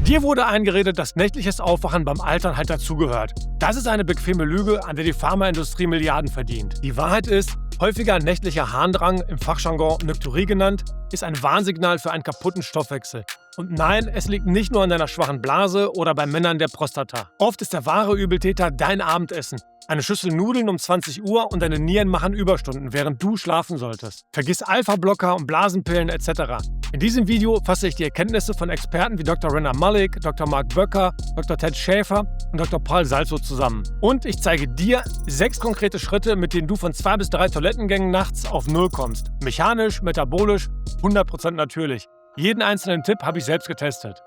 Dir wurde eingeredet, dass nächtliches Aufwachen beim Altern halt dazugehört. Das ist eine bequeme Lüge, an der die Pharmaindustrie Milliarden verdient. Die Wahrheit ist, häufiger nächtlicher Harndrang, im Fachjargon Nykturie genannt, ist ein Warnsignal für einen kaputten Stoffwechsel. Und nein, es liegt nicht nur an deiner schwachen Blase oder bei Männern der Prostata. Oft ist der wahre Übeltäter dein Abendessen. Eine Schüssel Nudeln um 20 Uhr und deine Nieren machen Überstunden, während du schlafen solltest. Vergiss Alpha-Blocker und Blasenpillen etc. In diesem Video fasse ich die Erkenntnisse von Experten wie Dr. Rena Malik, Dr. Mark Böcker, Dr. Ted Schäfer und Dr. Paul Salzo zusammen. Und ich zeige dir 6 konkrete Schritte, mit denen du von 2 bis 3 Toilettengängen nachts auf 0 kommst. Mechanisch, metabolisch, 100% natürlich. Jeden einzelnen Tipp habe ich selbst getestet.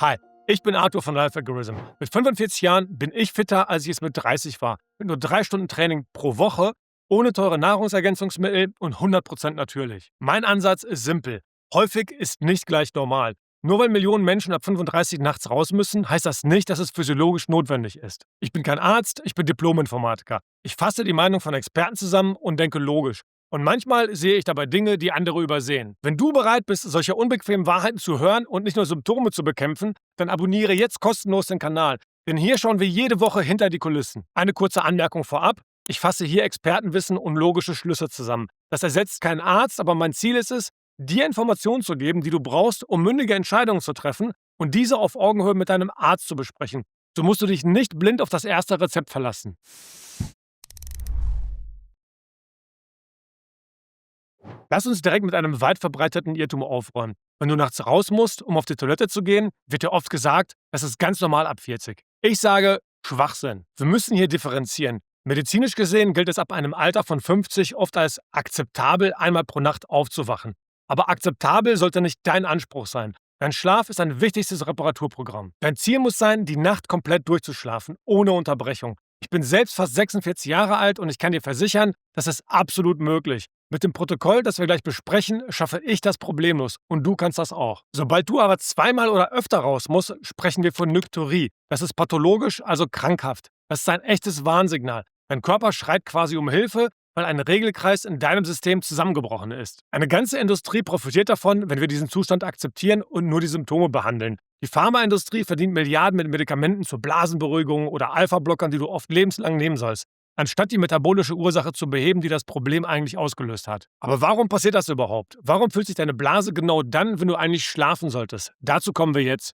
Hi, ich bin Arthur von Life Algorithm. Mit 45 Jahren bin ich fitter, als ich es mit 30 war. Mit nur 3 Stunden Training pro Woche, ohne teure Nahrungsergänzungsmittel und 100% natürlich. Mein Ansatz ist simpel. Häufig ist nicht gleich normal. Nur weil Millionen Menschen ab 35 nachts raus müssen, heißt das nicht, dass es physiologisch notwendig ist. Ich bin kein Arzt, ich bin Diplom-Informatiker. Ich fasse die Meinung von Experten zusammen und denke logisch. Und manchmal sehe ich dabei Dinge, die andere übersehen. Wenn du bereit bist, solche unbequemen Wahrheiten zu hören und nicht nur Symptome zu bekämpfen, dann abonniere jetzt kostenlos den Kanal. Denn hier schauen wir jede Woche hinter die Kulissen. Eine kurze Anmerkung vorab. Ich fasse hier Expertenwissen und logische Schlüsse zusammen. Das ersetzt keinen Arzt, aber mein Ziel ist es, dir Informationen zu geben, die du brauchst, um mündige Entscheidungen zu treffen und diese auf Augenhöhe mit deinem Arzt zu besprechen. So musst du dich nicht blind auf das erste Rezept verlassen. Lass uns direkt mit einem weit verbreiteten Irrtum aufräumen. Wenn du nachts raus musst, um auf die Toilette zu gehen, wird dir oft gesagt, das ist ganz normal ab 40. Ich sage, Schwachsinn. Wir müssen hier differenzieren. Medizinisch gesehen gilt es ab einem Alter von 50 oft als akzeptabel, einmal pro Nacht aufzuwachen. Aber akzeptabel sollte nicht dein Anspruch sein. Dein Schlaf ist ein wichtigstes Reparaturprogramm. Dein Ziel muss sein, die Nacht komplett durchzuschlafen, ohne Unterbrechung. Ich bin selbst fast 46 Jahre alt und ich kann dir versichern, das ist absolut möglich. Mit dem Protokoll, das wir gleich besprechen, schaffe ich das problemlos und du kannst das auch. Sobald du aber zweimal oder öfter raus musst, sprechen wir von Nykturie. Das ist pathologisch, also krankhaft. Das ist ein echtes Warnsignal. Dein Körper schreit quasi um Hilfe, weil ein Regelkreis in deinem System zusammengebrochen ist. Eine ganze Industrie profitiert davon, wenn wir diesen Zustand akzeptieren und nur die Symptome behandeln. Die Pharmaindustrie verdient Milliarden mit Medikamenten zur Blasenberuhigung oder Alpha-Blockern, die du oft lebenslang nehmen sollst, anstatt die metabolische Ursache zu beheben, die das Problem eigentlich ausgelöst hat. Aber warum passiert das überhaupt? Warum fühlt sich deine Blase genau dann, wenn du eigentlich schlafen solltest? Dazu kommen wir jetzt.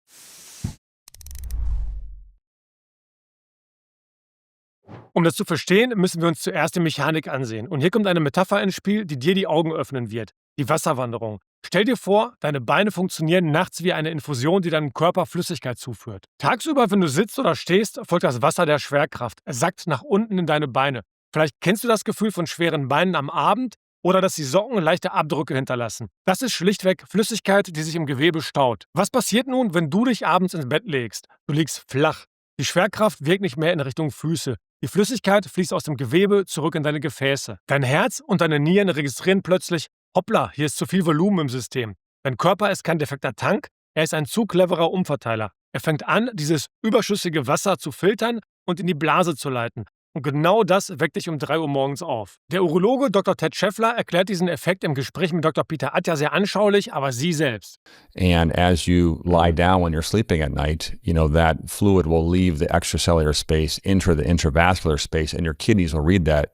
Um das zu verstehen, müssen wir uns zuerst die Mechanik ansehen. Und hier kommt eine Metapher ins Spiel, die dir die Augen öffnen wird. Die Wasserwanderung. Stell dir vor, deine Beine funktionieren nachts wie eine Infusion, die deinem Körper Flüssigkeit zuführt. Tagsüber, wenn du sitzt oder stehst, folgt das Wasser der Schwerkraft. Es sackt nach unten in deine Beine. Vielleicht kennst du das Gefühl von schweren Beinen am Abend oder dass die Socken leichte Abdrücke hinterlassen. Das ist schlichtweg Flüssigkeit, die sich im Gewebe staut. Was passiert nun, wenn du dich abends ins Bett legst? Du liegst flach. Die Schwerkraft wirkt nicht mehr in Richtung Füße. Die Flüssigkeit fließt aus dem Gewebe zurück in deine Gefäße. Dein Herz und deine Nieren registrieren plötzlich, hoppla, hier ist zu viel Volumen im System. Dein Körper ist kein defekter Tank, er ist ein zu cleverer Umverteiler. Er fängt an, dieses überschüssige Wasser zu filtern und in die Blase zu leiten. Und genau das weckt dich um 3 Uhr morgens auf. Der Urologe Dr. Ted Schäffler erklärt diesen Effekt im Gespräch mit Dr. Peter Attia sehr anschaulich, aber sie selbst. And as you lie down when you're sleeping at night, that fluid will leave the extracellular space into the intravascular space, and your kidneys will read that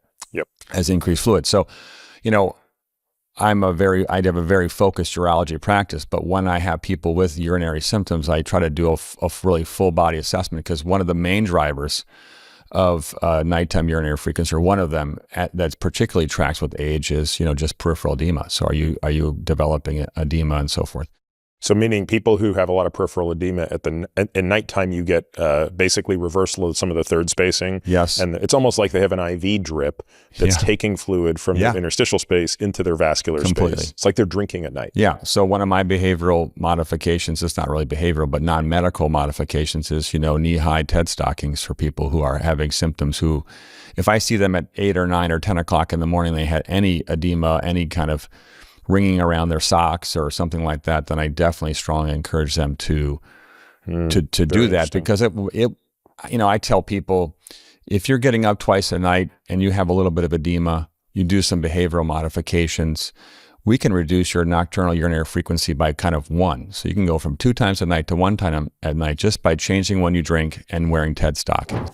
as increased fluid. So, I have a very focused urology practice, but when I have people with urinary symptoms, I try to do a really full body assessment, because one of the main drivers of nighttime urinary frequency, or one of them that's particularly tracks with age, is just peripheral edema. So are you developing edema and so forth? So meaning people who have a lot of peripheral edema at nighttime, you get basically reversal of some of the third spacing. Yes. And it's almost like they have an IV drip that's taking fluid from the interstitial space into their vascular space. It's like they're drinking at night. Yeah. So one of my behavioral modifications, it's not really behavioral, but non-medical modifications, is, knee-high TED stockings for people who are having symptoms who, if I see them at 8 or 9 or 10 o'clock in the morning, they had any edema, any kind of ringing around their socks or something like that, then I definitely strongly encourage them to do that, because I tell people, if you're getting up twice a night and you have a little bit of edema, you do some behavioral modifications. we can reduce your nocturnal urinary frequency by kind of 1. So you can go from 2 times a night to 1 time at night just by changing when you drink and wearing TED stockings.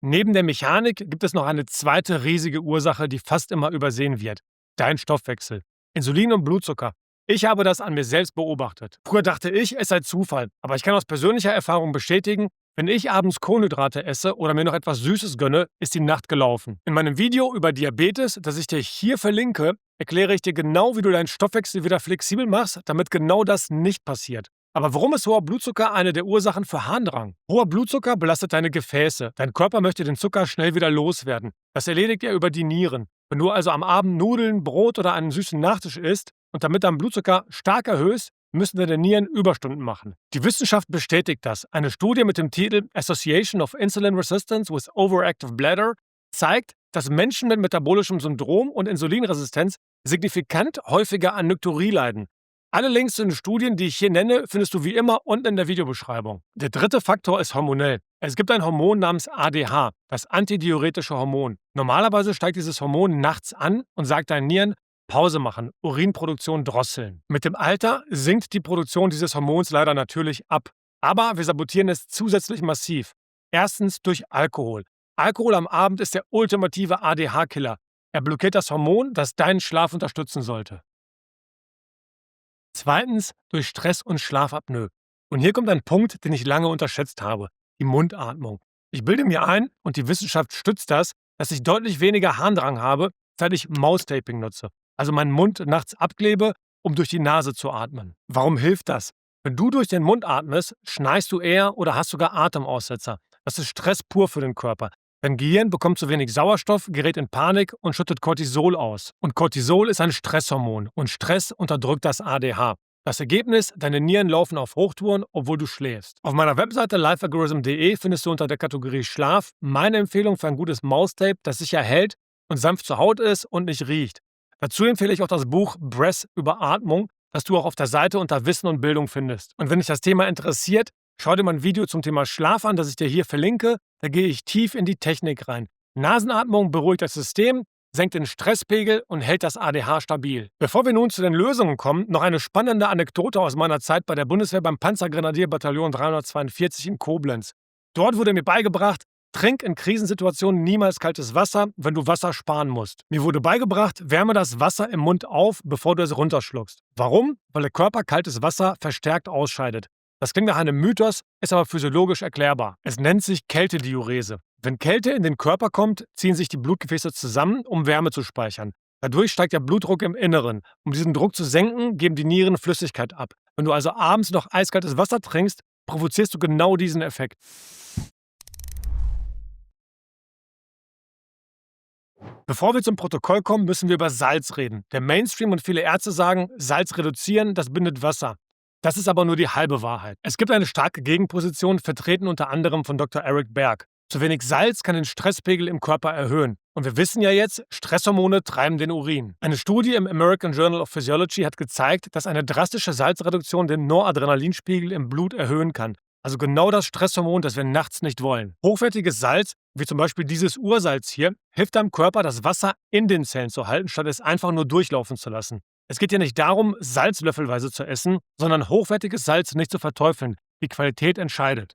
Neben der Mechanik gibt es noch eine zweite riesige Ursache, die fast immer übersehen wird. Dein Stoffwechsel. Insulin und Blutzucker. Ich habe das an mir selbst beobachtet. Früher dachte ich, es sei Zufall, aber ich kann aus persönlicher Erfahrung bestätigen, wenn ich abends Kohlenhydrate esse oder mir noch etwas Süßes gönne, ist die Nacht gelaufen. In meinem Video über Diabetes, das ich dir hier verlinke, erkläre ich dir genau, wie du deinen Stoffwechsel wieder flexibel machst, damit genau das nicht passiert. Aber warum ist hoher Blutzucker eine der Ursachen für Harndrang? Hoher Blutzucker belastet deine Gefäße. Dein Körper möchte den Zucker schnell wieder loswerden. Das erledigt er über die Nieren. Wenn du also am Abend Nudeln, Brot oder einen süßen Nachtisch isst und damit deinen Blutzucker stark erhöhst, müssen deine Nieren Überstunden machen. Die Wissenschaft bestätigt das. Eine Studie mit dem Titel Association of Insulin Resistance with Overactive Bladder zeigt, dass Menschen mit metabolischem Syndrom und Insulinresistenz signifikant häufiger an Nykturie leiden. Alle Links zu den Studien, die ich hier nenne, findest du wie immer unten in der Videobeschreibung. Der dritte Faktor ist hormonell. Es gibt ein Hormon namens ADH, das antidiuretische Hormon. Normalerweise steigt dieses Hormon nachts an und sagt deinen Nieren, Pause machen, Urinproduktion drosseln. Mit dem Alter sinkt die Produktion dieses Hormons leider natürlich ab. Aber wir sabotieren es zusätzlich massiv. Erstens durch Alkohol. Alkohol am Abend ist der ultimative ADH-Killer. Er blockiert das Hormon, das deinen Schlaf unterstützen sollte. Zweitens durch Stress und Schlafapnoe. Und hier kommt ein Punkt, den ich lange unterschätzt habe. Die Mundatmung. Ich bilde mir ein, und die Wissenschaft stützt das, dass ich deutlich weniger Harndrang habe, seit ich Mouth-Taping nutze. Also meinen Mund nachts abklebe, um durch die Nase zu atmen. Warum hilft das? Wenn du durch den Mund atmest, schnarchst du eher oder hast sogar Atemaussetzer. Das ist Stress pur für den Körper. Dein Gehirn bekommt zu wenig Sauerstoff, gerät in Panik und schüttet Cortisol aus. Und Cortisol ist ein Stresshormon und Stress unterdrückt das ADH. Das Ergebnis, deine Nieren laufen auf Hochtouren, obwohl du schläfst. Auf meiner Webseite lifealgorithm.de findest du unter der Kategorie Schlaf meine Empfehlung für ein gutes Mouth-Tape, das sicher hält und sanft zur Haut ist und nicht riecht. Dazu empfehle ich auch das Buch Breath über Atmung, das du auch auf der Seite unter Wissen und Bildung findest. Und wenn dich das Thema interessiert, schau dir mein Video zum Thema Schlaf an, das ich dir hier verlinke. Da gehe ich tief in die Technik rein. Nasenatmung beruhigt das System, senkt den Stresspegel und hält das ADH stabil. Bevor wir nun zu den Lösungen kommen, noch eine spannende Anekdote aus meiner Zeit bei der Bundeswehr beim Panzergrenadierbataillon 342 in Koblenz. Dort wurde mir beigebracht, trink in Krisensituationen niemals kaltes Wasser, wenn du Wasser sparen musst. Mir wurde beigebracht, wärme das Wasser im Mund auf, bevor du es runterschluckst. Warum? Weil der Körper kaltes Wasser verstärkt ausscheidet. Das klingt nach einem Mythos, ist aber physiologisch erklärbar. Es nennt sich Kältediurese. Wenn Kälte in den Körper kommt, ziehen sich die Blutgefäße zusammen, um Wärme zu speichern. Dadurch steigt der Blutdruck im Inneren. Um diesen Druck zu senken, geben die Nieren Flüssigkeit ab. Wenn du also abends noch eiskaltes Wasser trinkst, provozierst du genau diesen Effekt. Bevor wir zum Protokoll kommen, müssen wir über Salz reden. Der Mainstream und viele Ärzte sagen, Salz reduzieren, das bindet Wasser. Das ist aber nur die halbe Wahrheit. Es gibt eine starke Gegenposition, vertreten unter anderem von Dr. Eric Berg. Zu wenig Salz kann den Stresspegel im Körper erhöhen. Und wir wissen ja jetzt, Stresshormone treiben den Urin. Eine Studie im American Journal of Physiology hat gezeigt, dass eine drastische Salzreduktion den Noradrenalinspiegel im Blut erhöhen kann. Also genau das Stresshormon, das wir nachts nicht wollen. Hochwertiges Salz, wie zum Beispiel dieses Ursalz hier, hilft deinem Körper, das Wasser in den Zellen zu halten, statt es einfach nur durchlaufen zu lassen. Es geht ja nicht darum, Salz löffelweise zu essen, sondern hochwertiges Salz nicht zu verteufeln. Die Qualität entscheidet.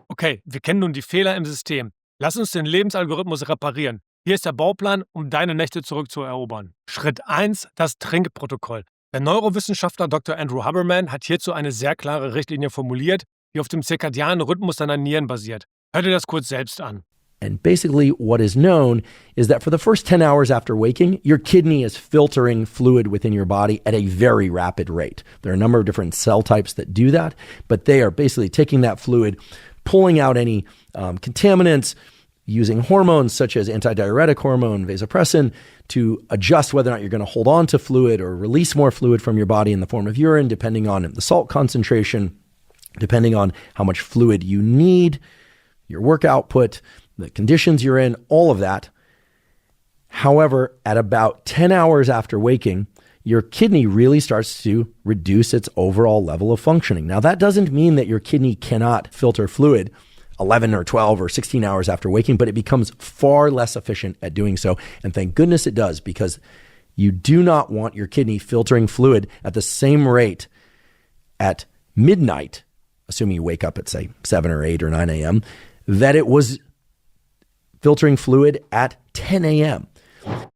Okay, wir kennen nun die Fehler im System. Lass uns den Lebensalgorithmus reparieren. Hier ist der Bauplan, um deine Nächte zurückzuerobern. Schritt 1, das Trinkprotokoll. Der Neurowissenschaftler Dr. Andrew Huberman hat hierzu eine sehr klare Richtlinie formuliert, die auf dem zirkadianen Rhythmus deiner Nieren basiert. Hör dir das kurz selbst an. And basically what is known is that for the first 10 hours after waking, your kidney is filtering fluid within your body at a very rapid rate. There are a number of different cell types that do that, but they are basically taking that fluid, pulling out any contaminants, using hormones such as antidiuretic hormone, vasopressin, to adjust whether or not you're going to hold on to fluid or release more fluid from your body in the form of urine, depending on the salt concentration, depending on how much fluid you need, your work output, the conditions you're in, all of that. However, at about 10 hours after waking, your kidney really starts to reduce its overall level of functioning. Now, that doesn't mean that your kidney cannot filter fluid 11 or 12 or 16 hours after waking, but it becomes far less efficient at doing so. And thank goodness it does, because you do not want your kidney filtering fluid at the same rate at midnight, assuming you wake up at, say, 7 or 8 or 9 a.m., that it was filtering fluid at 10 a.m.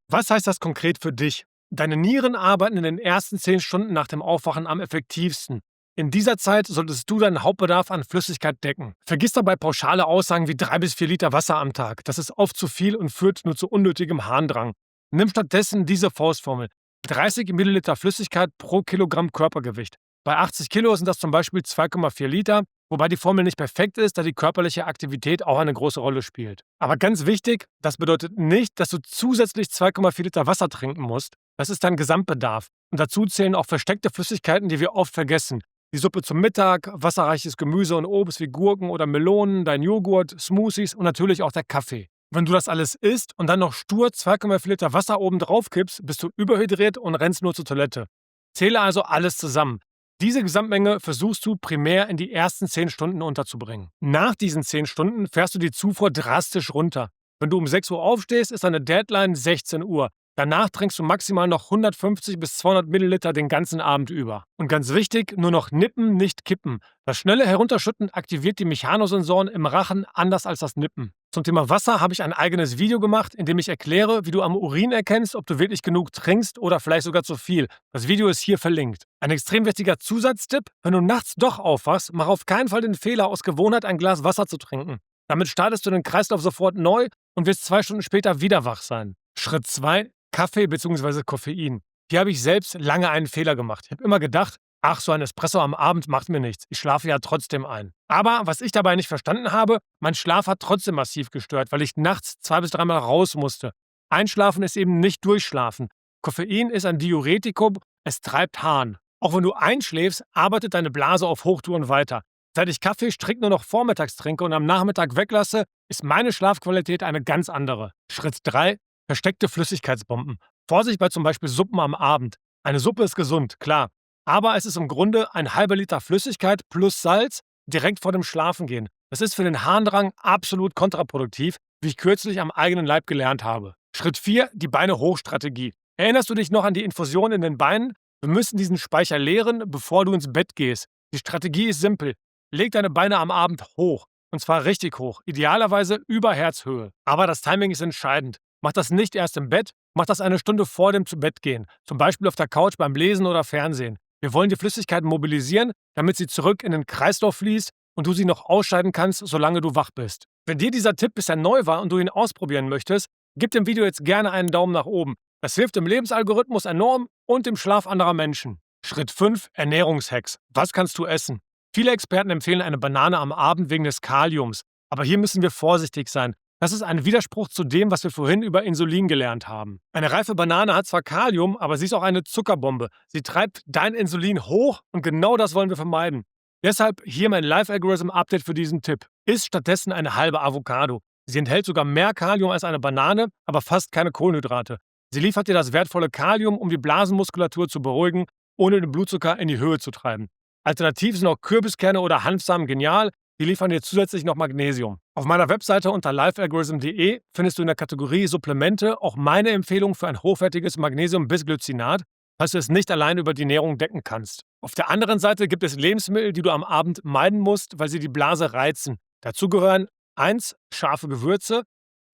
Was heißt das konkret für dich? Deine Nieren arbeiten in den ersten 10 Stunden nach dem Aufwachen am effektivsten. In dieser Zeit solltest du deinen Hauptbedarf an Flüssigkeit decken. Vergiss dabei pauschale Aussagen wie 3 bis 4 Liter Wasser am Tag. Das ist oft zu viel und führt nur zu unnötigem Harndrang. Nimm stattdessen diese Faustformel: 30 Milliliter Flüssigkeit pro Kilogramm Körpergewicht. Bei 80 Kilo sind das zum Beispiel 2,4 Liter, wobei die Formel nicht perfekt ist, da die körperliche Aktivität auch eine große Rolle spielt. Aber ganz wichtig, das bedeutet nicht, dass du zusätzlich 2,4 Liter Wasser trinken musst. Das ist dein Gesamtbedarf. Und dazu zählen auch versteckte Flüssigkeiten, die wir oft vergessen. Die Suppe zum Mittag, wasserreiches Gemüse und Obst wie Gurken oder Melonen, dein Joghurt, Smoothies und natürlich auch der Kaffee. Wenn du das alles isst und dann noch stur 2,4 Liter Wasser oben drauf kippst, bist du überhydriert und rennst nur zur Toilette. Zähle also alles zusammen. Diese Gesamtmenge versuchst du primär in die ersten 10 Stunden unterzubringen. Nach diesen 10 Stunden fährst du die Zufuhr drastisch runter. Wenn du um 6 Uhr aufstehst, ist deine Deadline 16 Uhr. Danach trinkst du maximal noch 150 bis 200 Milliliter den ganzen Abend über. Und ganz wichtig, nur noch nippen, nicht kippen. Das schnelle Herunterschütten aktiviert die Mechanosensoren im Rachen anders als das Nippen. Zum Thema Wasser habe ich ein eigenes Video gemacht, in dem ich erkläre, wie du am Urin erkennst, ob du wirklich genug trinkst oder vielleicht sogar zu viel. Das Video ist hier verlinkt. Ein extrem wichtiger Zusatztipp: Wenn du nachts doch aufwachst, mach auf keinen Fall den Fehler, aus Gewohnheit ein Glas Wasser zu trinken. Damit startest du den Kreislauf sofort neu und wirst 2 Stunden später wieder wach sein. Schritt 2: Kaffee bzw. Koffein. Hier habe ich selbst lange einen Fehler gemacht. Ich habe immer gedacht, ach, so ein Espresso am Abend macht mir nichts. Ich schlafe ja trotzdem ein. Aber was ich dabei nicht verstanden habe, mein Schlaf hat trotzdem massiv gestört, weil ich nachts 2 bis 3 Mal raus musste. Einschlafen ist eben nicht durchschlafen. Koffein ist ein Diuretikum, es treibt Harn. Auch wenn du einschläfst, arbeitet deine Blase auf Hochtouren weiter. Seit ich Kaffee strikt nur noch vormittags trinke und am Nachmittag weglasse, ist meine Schlafqualität eine ganz andere. Schritt 3: Versteckte Flüssigkeitsbomben. Vorsicht bei zum Beispiel Suppen am Abend. Eine Suppe ist gesund, klar. Aber es ist im Grunde ein halber Liter Flüssigkeit plus Salz direkt vor dem Schlafengehen. Das ist für den Harndrang absolut kontraproduktiv, wie ich kürzlich am eigenen Leib gelernt habe. Schritt 4: Die Beine-hoch-Strategie. Erinnerst du dich noch an die Infusion in den Beinen? Wir müssen diesen Speicher leeren, bevor du ins Bett gehst. Die Strategie ist simpel. Leg deine Beine am Abend hoch. Und zwar richtig hoch. Idealerweise über Herzhöhe. Aber das Timing ist entscheidend. Mach das nicht erst im Bett, mach das eine Stunde vor dem Zubettgehen. Zum Beispiel auf der Couch beim Lesen oder Fernsehen. Wir wollen die Flüssigkeit mobilisieren, damit sie zurück in den Kreislauf fließt und du sie noch ausscheiden kannst, solange du wach bist. Wenn dir dieser Tipp bisher neu war und du ihn ausprobieren möchtest, gib dem Video jetzt gerne einen Daumen nach oben. Das hilft dem Lebensalgorithmus enorm und dem Schlaf anderer Menschen. Schritt 5: Ernährungshacks. Was kannst du essen? Viele Experten empfehlen eine Banane am Abend wegen des Kaliums. Aber hier müssen wir vorsichtig sein. Das ist ein Widerspruch zu dem, was wir vorhin über Insulin gelernt haben. Eine reife Banane hat zwar Kalium, aber sie ist auch eine Zuckerbombe. Sie treibt dein Insulin hoch und genau das wollen wir vermeiden. Deshalb hier mein Life-Algorithm-Update für diesen Tipp. Iss stattdessen eine halbe Avocado. Sie enthält sogar mehr Kalium als eine Banane, aber fast keine Kohlenhydrate. Sie liefert dir das wertvolle Kalium, um die Blasenmuskulatur zu beruhigen, ohne den Blutzucker in die Höhe zu treiben. Alternativ sind auch Kürbiskerne oder Hanfsamen genial. Die liefern dir zusätzlich noch Magnesium. Auf meiner Webseite unter lifealgorithm.de findest du in der Kategorie Supplemente auch meine Empfehlung für ein hochwertiges Magnesium-Bisglycinat, falls du es nicht allein über die Ernährung decken kannst. Auf der anderen Seite gibt es Lebensmittel, die du am Abend meiden musst, weil sie die Blase reizen. Dazu gehören 1. Scharfe Gewürze,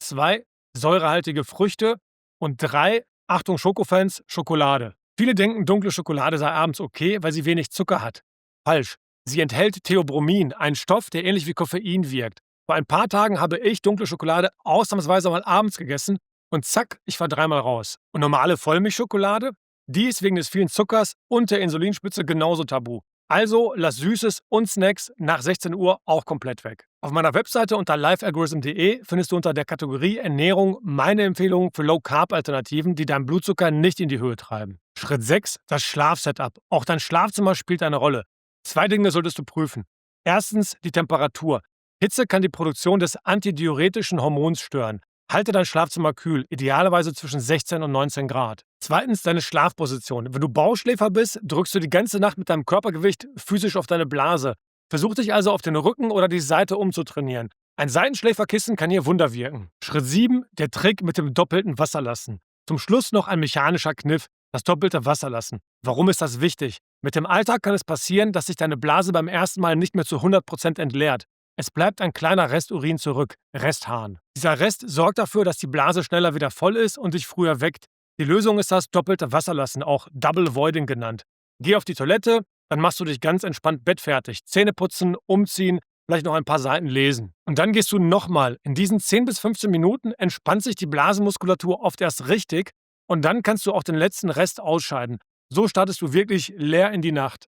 2. Säurehaltige Früchte und 3. Achtung Schokofans, Schokolade. Viele denken, dunkle Schokolade sei abends okay, weil sie wenig Zucker hat. Falsch. Sie enthält Theobromin, einen Stoff, der ähnlich wie Koffein wirkt. Vor ein paar Tagen habe ich dunkle Schokolade ausnahmsweise mal abends gegessen und zack, ich war 3-mal raus. Und normale Vollmilchschokolade? Die ist wegen des vielen Zuckers und der Insulinspitze genauso tabu. Also lass Süßes und Snacks nach 16 Uhr auch komplett weg. Auf meiner Webseite unter lifealgorithm.de findest du unter der Kategorie Ernährung meine Empfehlungen für Low-Carb-Alternativen, die deinen Blutzucker nicht in die Höhe treiben. Schritt 6: Das Schlafsetup. Auch dein Schlafzimmer spielt eine Rolle. 2 Dinge solltest du prüfen. Erstens die Temperatur. Hitze kann die Produktion des antidiuretischen Hormons stören. Halte dein Schlafzimmer kühl, idealerweise zwischen 16 und 19 Grad. Zweitens deine Schlafposition. Wenn du Bauchschläfer bist, drückst du die ganze Nacht mit deinem Körpergewicht physisch auf deine Blase. Versuch dich also auf den Rücken oder die Seite umzutrainieren. Ein Seitenschläferkissen kann hier Wunder wirken. Schritt 7, der Trick mit dem doppelten Wasserlassen. Zum Schluss noch ein mechanischer Kniff, das doppelte Wasserlassen. Warum ist das wichtig? Mit dem Alltag kann es passieren, dass sich deine Blase beim ersten Mal nicht mehr zu 100% entleert. Es bleibt ein kleiner Rest Urin zurück, Restharn. Dieser Rest sorgt dafür, dass die Blase schneller wieder voll ist und dich früher weckt. Die Lösung ist das doppelte Wasserlassen, auch Double Voiding genannt. Geh auf die Toilette, dann machst du dich ganz entspannt bettfertig. Zähne putzen, umziehen, vielleicht noch ein paar Seiten lesen. Und dann gehst du nochmal. In diesen 10 bis 15 Minuten entspannt sich die Blasenmuskulatur oft erst richtig und dann kannst du auch den letzten Rest ausscheiden. So startest du wirklich leer in die Nacht.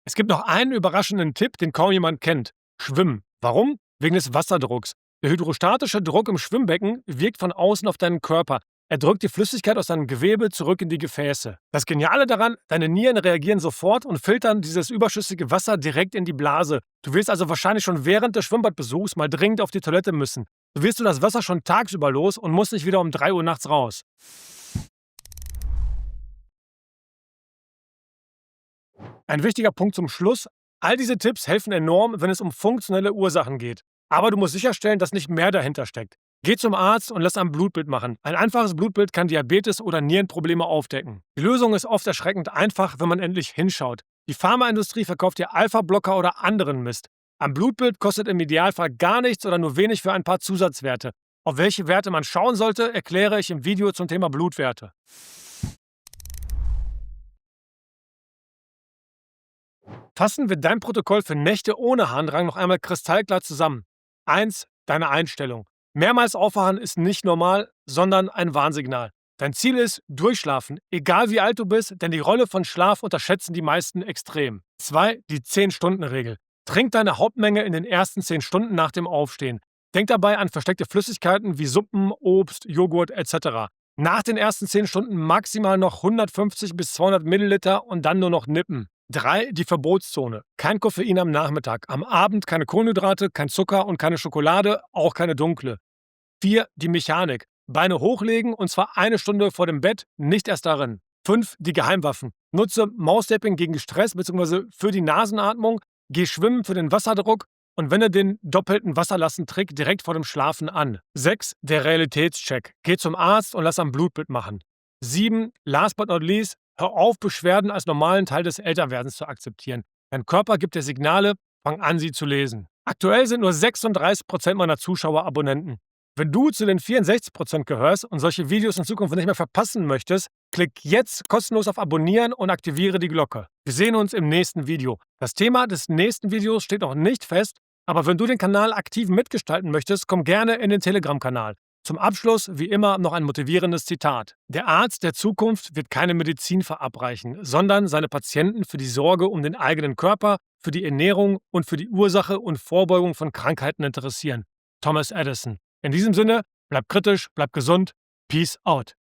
Es gibt noch einen überraschenden Tipp, den kaum jemand kennt. Schwimmen. Warum? Wegen des Wasserdrucks. Der hydrostatische Druck im Schwimmbecken wirkt von außen auf deinen Körper. Er drückt die Flüssigkeit aus deinem Gewebe zurück in die Gefäße. Das Geniale daran, deine Nieren reagieren sofort und filtern dieses überschüssige Wasser direkt in die Blase. Du wirst also wahrscheinlich schon während des Schwimmbadbesuchs mal dringend auf die Toilette müssen. So wirst du das Wasser schon tagsüber los und musst nicht wieder um 3 Uhr nachts raus. Ein wichtiger Punkt zum Schluss. All diese Tipps helfen enorm, wenn es um funktionelle Ursachen geht. Aber du musst sicherstellen, dass nicht mehr dahinter steckt. Geh zum Arzt und lass ein Blutbild machen. Ein einfaches Blutbild kann Diabetes oder Nierenprobleme aufdecken. Die Lösung ist oft erschreckend einfach, wenn man endlich hinschaut. Die Pharmaindustrie verkauft dir Alpha-Blocker oder anderen Mist. Ein Blutbild kostet im Idealfall gar nichts oder nur wenig für ein paar Zusatzwerte. Auf welche Werte man schauen sollte, erkläre ich im Video zum Thema Blutwerte. Fassen wir dein Protokoll für Nächte ohne Harndrang noch einmal kristallklar zusammen. 1. Deine Einstellung. Mehrmals aufwachen ist nicht normal, sondern ein Warnsignal. Dein Ziel ist durchschlafen, egal wie alt du bist, denn die Rolle von Schlaf unterschätzen die meisten extrem. 2. Die 10-Stunden-Regel. Trink deine Hauptmenge in den ersten 10 Stunden nach dem Aufstehen. Denk dabei an versteckte Flüssigkeiten wie Suppen, Obst, Joghurt etc. Nach den ersten 10 Stunden maximal noch 150 bis 200 Milliliter und dann nur noch nippen. 3. Die Verbotszone. Kein Koffein am Nachmittag. Am Abend keine Kohlenhydrate, kein Zucker und keine Schokolade, auch keine dunkle. 4. Die Mechanik. Beine hochlegen und zwar 1 Stunde vor dem Bett, nicht erst darin. 5. Die Geheimwaffen. Nutze Mouse-Tapping gegen Stress bzw. für die Nasenatmung. Geh schwimmen für den Wasserdruck und wende den doppelten Wasserlassen-Trick direkt vor dem Schlafen an. 6. Der Realitätscheck. Geh zum Arzt und lass ein Blutbild machen. 7. Last but not least. Hör auf, Beschwerden als normalen Teil des Älterwerdens zu akzeptieren. Dein Körper gibt dir Signale, fang an, sie zu lesen. Aktuell sind nur 36% meiner Zuschauer Abonnenten. Wenn du zu den 64% gehörst und solche Videos in Zukunft nicht mehr verpassen möchtest, klick jetzt kostenlos auf Abonnieren und aktiviere die Glocke. Wir sehen uns im nächsten Video. Das Thema des nächsten Videos steht noch nicht fest, aber wenn du den Kanal aktiv mitgestalten möchtest, komm gerne in den Telegram-Kanal. Zum Abschluss, wie immer, noch ein motivierendes Zitat. Der Arzt der Zukunft wird keine Medizin verabreichen, sondern seine Patienten für die Sorge um den eigenen Körper, für die Ernährung und für die Ursache und Vorbeugung von Krankheiten interessieren. Thomas Edison. In diesem Sinne, bleib kritisch, bleib gesund. Peace out.